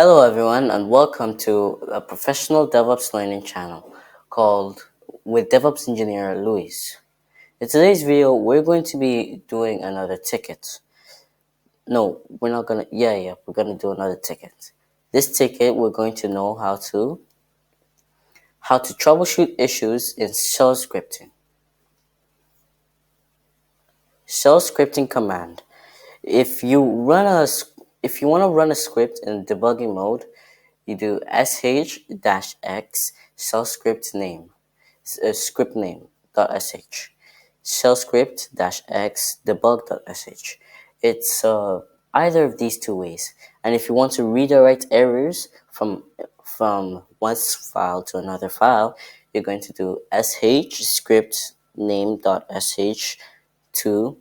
Hello everyone and welcome to a professional DevOps learning channel called with DevOps engineer Luis. In today's video, we're going to be doing another ticket. No, we're not gonna, we're gonna do another ticket. This ticket, we're going to know how to troubleshoot issues in shell scripting. Shell scripting command. If you want to run a script in debugging mode, you do sh-x shell script name, script name .sh, shell script -x debug.sh. It's either of these two ways. And if you want to redirect errors from one file to another file, you're going to do sh script name.sh to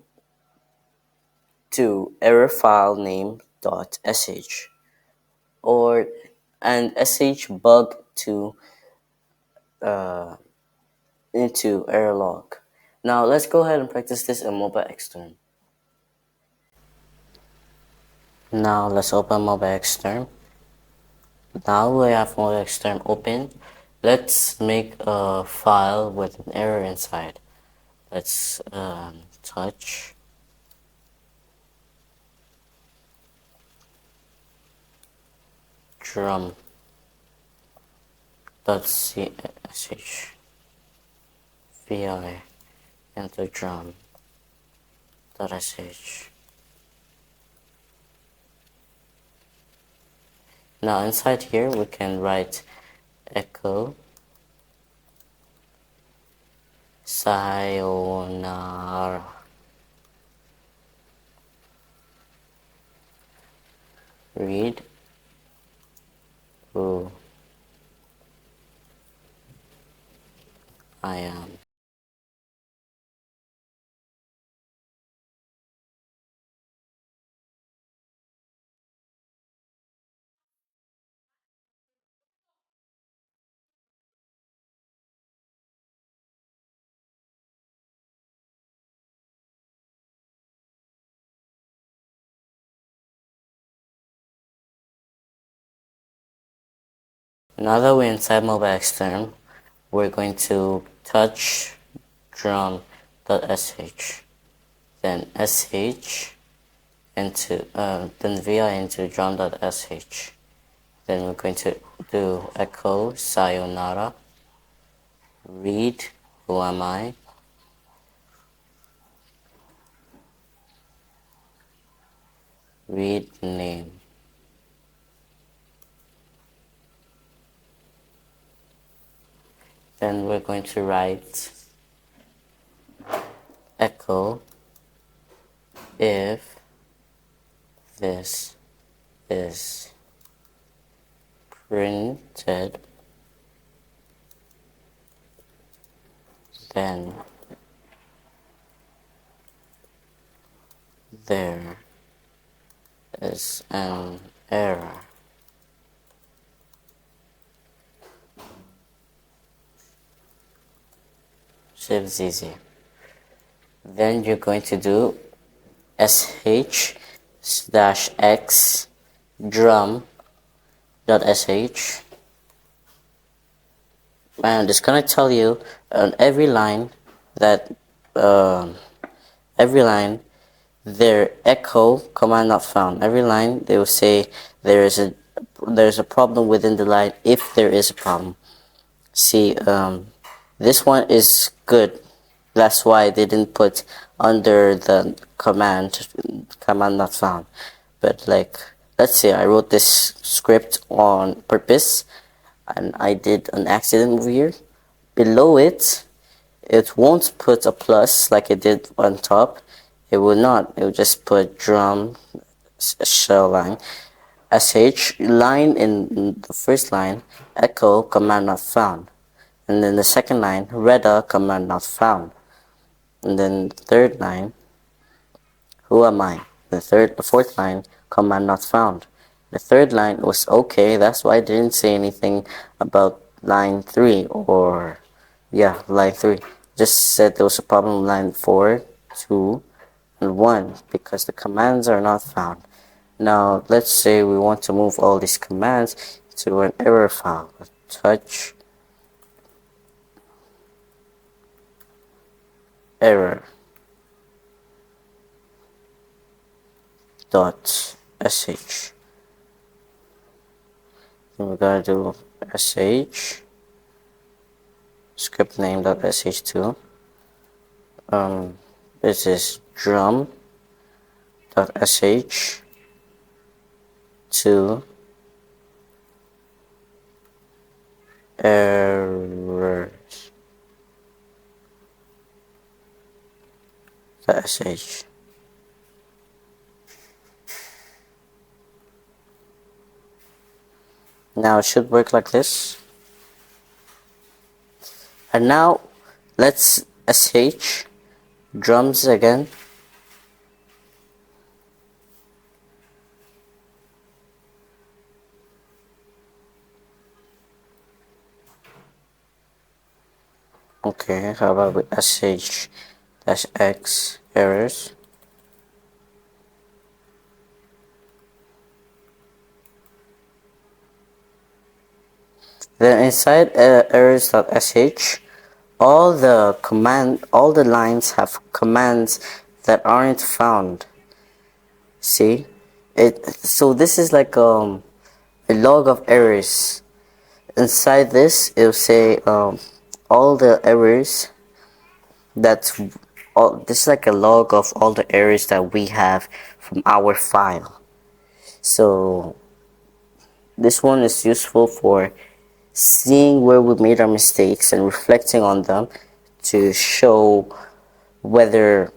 error file name.sh and sh bug to into error log. Now let's go ahead and practice this in mobile extern. Now let's open mobile extern. Now we have mobile extern open. Let's make a file with an error inside. Let's touch drum.ch vi enter drum.sh. Now inside here we can write echo sayonara. Read who I am. Now that we're inside mobile extern, we're going to touch drum.sh, then sh into then vi into drum.sh. Then we're going to do echo sayonara, read who am I, read name. Then we're going to write echo if this is printed, then there is an error. Shifts easy. Then you're going to do sh-x drum.sh, and it's gonna tell you on every line that their echo command not found. Every line they will say there's a problem within the line if there is a problem. See, this one is good. That's why they didn't put under the command not found. But like, let's say I wrote this script on purpose and I did an accident over here. Below it, it won't put a plus like it did on top. It will not. It will just put drum shell line sh line in the first line, echo command not found, and then the second line, reda command not found, and then the third line, who am I? The fourth line, command not found. The third line was okay. That's why I didn't say anything about line 3 or line 3. Just said there was a problem with line 4, 2, and 1 because the commands are not found. Now let's say we want to move all these commands to an error file. Touch error dot sh. Then we're gonna do sh script name dot sh2. This is drum dot sh to errors dot sh. Now it should work like this. And now let's sh drums again. Okay, how about we sh dash x errors. Then inside errors.sh, all the lines have commands that aren't found. See, so this is like a log of errors. Inside this, it'll say all the errors. This is like a log of all the errors that we have from our file. So this one is useful for seeing where we made our mistakes and reflecting on them to show whether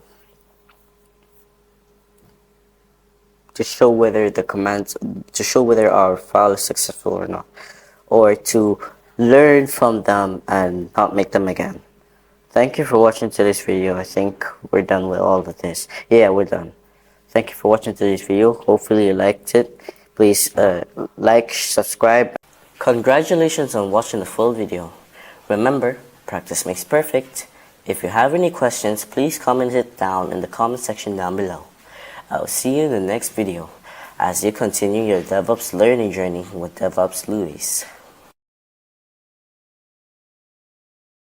our file is successful or not, or to learn from them and not make them again. Thank you for watching today's video. I think we're done with all of this. Yeah, we're done. Thank you for watching today's video. Hopefully you liked it. Please like, subscribe. Congratulations on watching the full video. Remember, practice makes perfect. If you have any questions, please comment it down in the comment section down below. I'll see you in the next video as you continue your DevOps learning journey with DevOps Luis.